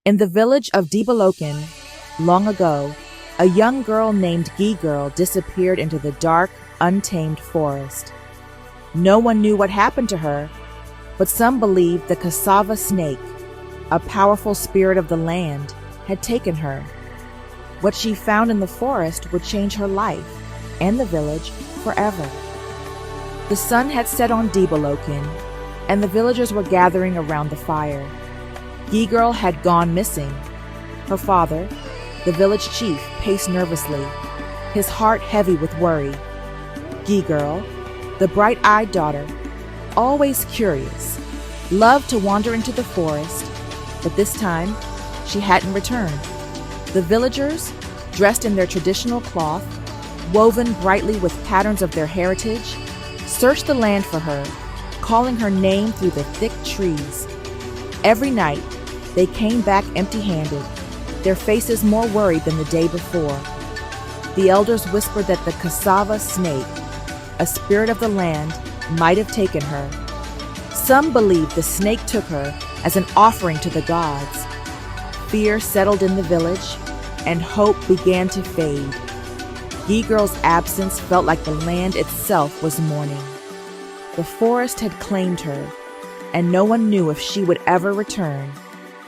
In the village of Deeboloken, long ago, a young girl named Geegirl disappeared into the dark, untamed forest. No one knew what happened to her, but some believed the Cassava Snake, a powerful spirit of the land, had taken her. What she found in the forest would change her life and the village forever. The sun had set on Deeboloken, and the villagers were gathering around the fire. Geegirl had gone missing. Her father, the village chief, paced nervously, his heart heavy with worry. Geegirl, the bright-eyed daughter, always curious, loved to wander into the forest, but this time she hadn't returned. The villagers, dressed in their traditional cloth, woven brightly with patterns of their heritage, searched the land for her, calling her name through the thick trees. Every night, they came back empty-handed, their faces more worried than the day before. The elders whispered that the Cassava Snake, a spirit of the land, might have taken her. Some believed the snake took her as an offering to the gods. Fear settled in the village, and hope began to fade. Geegirl's absence felt like the land itself was mourning. The forest had claimed her, and no one knew if she would ever return.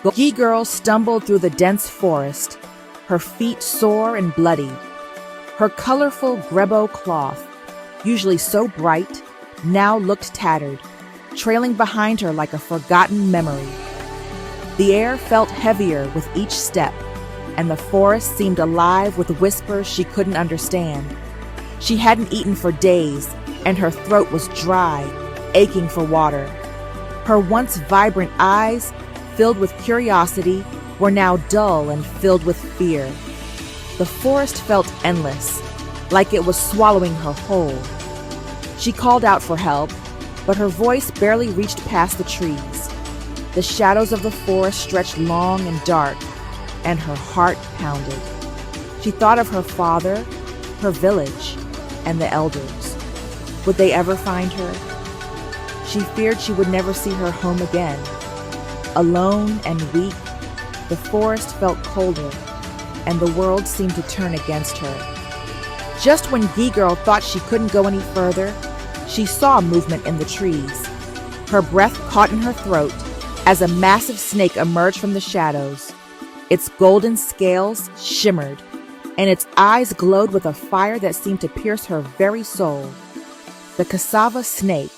Geegirl stumbled through the dense forest, her feet sore and bloodied. Her colorful Grebo cloth, usually so bright, now looked tattered, trailing behind her like a forgotten memory. The air felt heavier with each step, and the forest seemed alive with whispers she couldn't understand. She hadn't eaten for days, and her throat was dry, aching for water. Her once vibrant eyes, filled with curiosity, were now dull and filled with fear. The forest felt endless, like it was swallowing her whole. She called out for help, but her voice barely reached past the trees. The shadows of the forest stretched long and dark, and her heart pounded. She thought of her father, her village, and the elders. Would they ever find her? She feared she would never see her home again. Alone and weak, the forest felt colder, and the world seemed to turn against her. Just when Geegirl thought she couldn't go any further, she saw movement in the trees. Her breath caught in her throat as a massive snake emerged from the shadows. Its golden scales shimmered, and its eyes glowed with a fire that seemed to pierce her very soul. The Cassava Snake,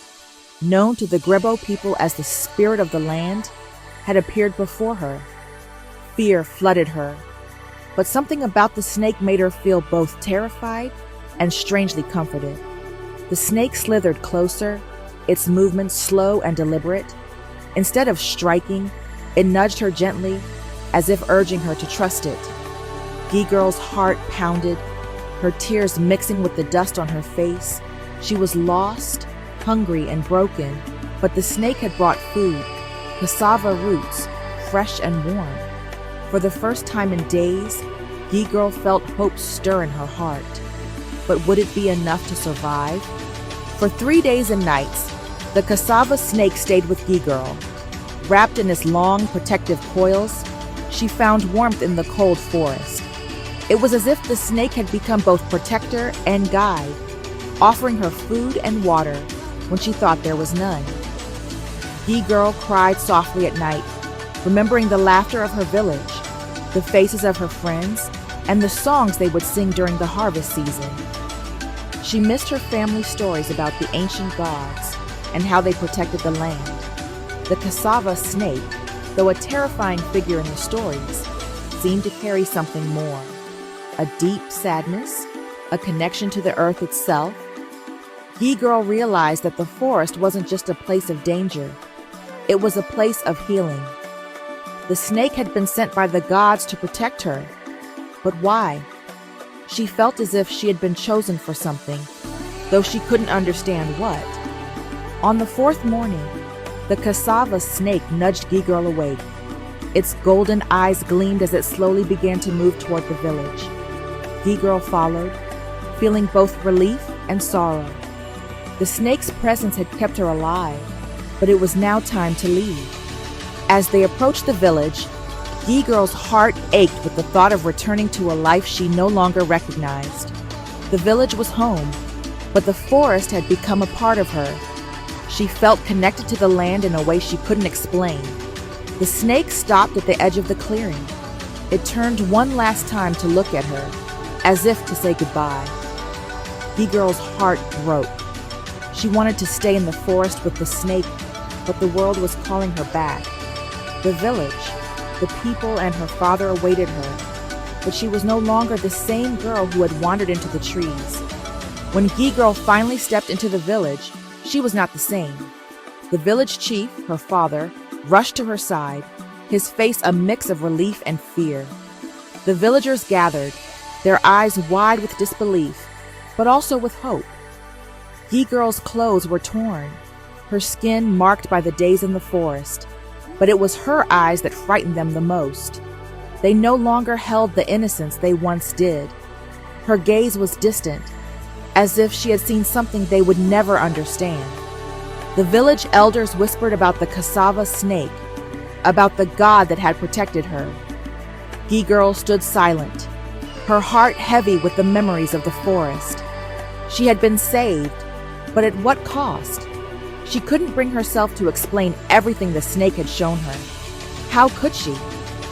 known to the Grebo people as the spirit of the land, had appeared before her. Fear flooded her, but something about the snake made her feel both terrified and strangely comforted. The snake slithered closer, its movements slow and deliberate. Instead of striking, it nudged her gently, as if urging her to trust it. Geegirl's heart pounded, her tears mixing with the dust on her face. She was lost, hungry, and broken, but the snake had brought food, cassava roots, fresh and warm. For the first time in days, Geegirl felt hope stir in her heart. But would it be enough to survive? For 3 days and nights, the Cassava Snake stayed with Geegirl. Wrapped in its long, protective coils, she found warmth in the cold forest. It was as if the snake had become both protector and guide, offering her food and water when she thought there was none. Geegirl cried softly at night, remembering the laughter of her village, the faces of her friends, and the songs they would sing during the harvest season. She missed her family stories about the ancient gods and how they protected the land. The Cassava Snake, though a terrifying figure in the stories, seemed to carry something more. A deep sadness, a connection to the earth itself. Geegirl realized that the forest wasn't just a place of danger. It was a place of healing. The snake had been sent by the gods to protect her. But why? She felt as if she had been chosen for something, though she couldn't understand what. On the fourth morning, the Cassava Snake nudged Geegirl awake. Its golden eyes gleamed as it slowly began to move toward the village. Geegirl followed, feeling both relief and sorrow. The snake's presence had kept her alive, but it was now time to leave. As they approached the village, Geegirl's heart ached with the thought of returning to a life she no longer recognized. The village was home, but the forest had become a part of her. She felt connected to the land in a way she couldn't explain. The snake stopped at the edge of the clearing. It turned one last time to look at her, as if to say goodbye. Geegirl's heart broke. She wanted to stay in the forest with the snake, but the world was calling her back. The village, the people, and her father awaited her, but she was no longer the same girl who had wandered into the trees. When Geegirl finally stepped into the village, she was not the same. The village chief, her father, rushed to her side, his face a mix of relief and fear. The villagers gathered, their eyes wide with disbelief, but also with hope. Geegirl's clothes were torn, her skin marked by the days in the forest, but it was her eyes that frightened them the most. They no longer held the innocence they once did. Her gaze was distant, as if she had seen something they would never understand. The village elders whispered about the Cassava Snake, about the god that had protected her. Geegirl stood silent, her heart heavy with the memories of the forest. She had been saved, but at what cost? She couldn't bring herself to explain everything the snake had shown her. How could she?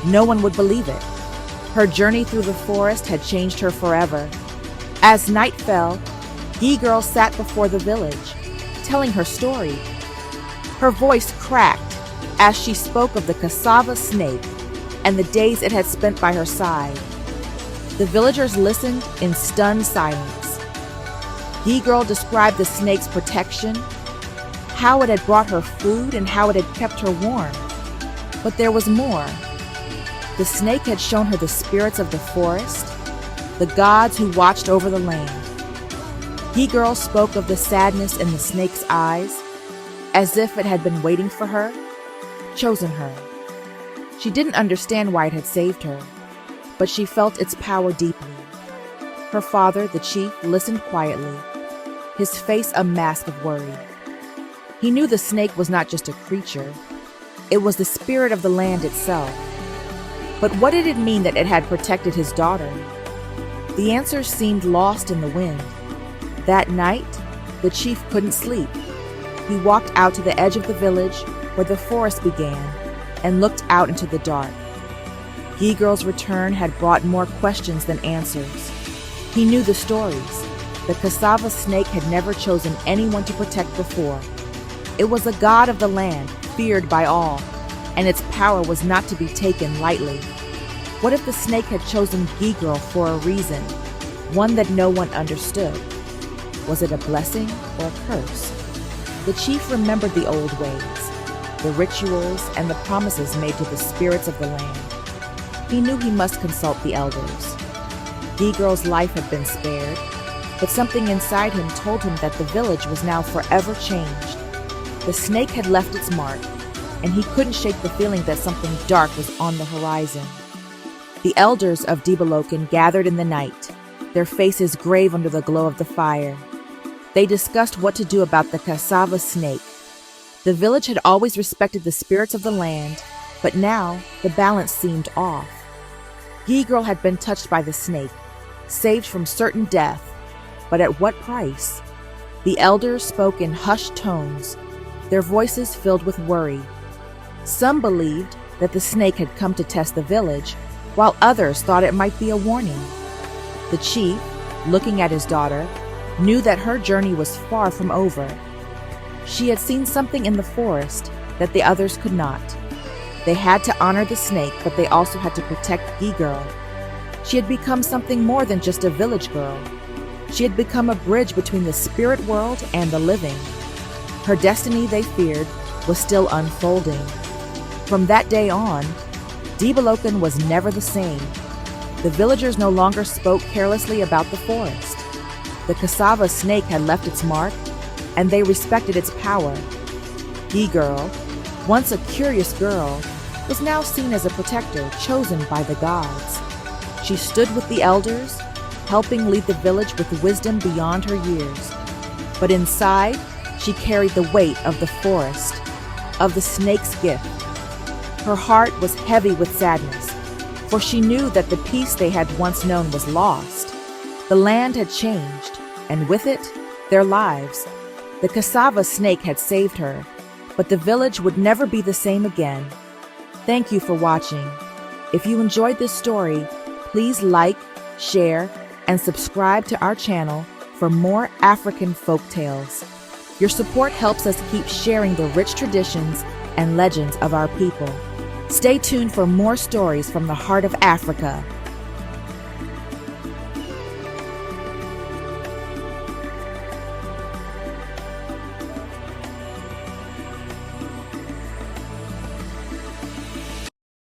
No one would believe it. Her journey through the forest had changed her forever. As night fell, Geegirl sat before the village, telling her story. Her voice cracked as she spoke of the Cassava Snake and the days it had spent by her side. The villagers listened in stunned silence. Geegirl described the snake's protection, how it had brought her food, and how it had kept her warm. But there was more. The snake had shown her the spirits of the forest, the gods who watched over the land. Geegirl spoke of the sadness in the snake's eyes, as if it had been waiting for her, chosen her. She didn't understand why it had saved her, but she felt its power deeply. Her father, the chief, listened quietly, his face a mask of worry. He knew the snake was not just a creature, it was the spirit of the land itself. But what did it mean that it had protected his daughter? The answers seemed lost in the wind. That night, the chief couldn't sleep. He walked out to the edge of the village where the forest began and looked out into the dark. Geegirl's return had brought more questions than answers. He knew the stories. The Cassava Snake had never chosen anyone to protect before. It was a god of the land, feared by all, and its power was not to be taken lightly. What if the snake had chosen Geegirl for a reason, one that no one understood? Was it a blessing or a curse? The chief remembered the old ways, the rituals and the promises made to the spirits of the land. He knew he must consult the elders. Geegirl's life had been spared, but something inside him told him that the village was now forever changed. The snake had left its mark, and he couldn't shake the feeling that something dark was on the horizon. The elders of Deeboloken gathered in the night, their faces grave under the glow of the fire. They discussed what to do about the Cassava Snake. The village had always respected the spirits of the land, but now the balance seemed off. Geegirl had been touched by the snake, saved from certain death, but at what price? The elders spoke in hushed tones, their voices filled with worry. Some believed that the snake had come to test the village, while others thought it might be a warning. The chief, looking at his daughter, knew that her journey was far from over. She had seen something in the forest that the others could not. They had to honor the snake, but they also had to protect Geegirl. She had become something more than just a village girl. She had become a bridge between the spirit world and the living. Her destiny, they feared, was still unfolding. From that day on, Deeboloken was never the same. The villagers no longer spoke carelessly about the forest. The Cassava Snake had left its mark, and they respected its power. Geegirl, once a curious girl, was now seen as a protector chosen by the gods. She stood with the elders, helping lead the village with wisdom beyond her years. But inside, she carried the weight of the forest, of the snake's gift. Her heart was heavy with sadness, for she knew that the peace they had once known was lost. The land had changed, and with it, their lives. The Cassava Snake had saved her, but the village would never be the same again. Thank you for watching. If you enjoyed this story, please like, share, and subscribe to our channel for more African folk tales. Your support helps us keep sharing the rich traditions and legends of our people. Stay tuned for more stories from the heart of Africa.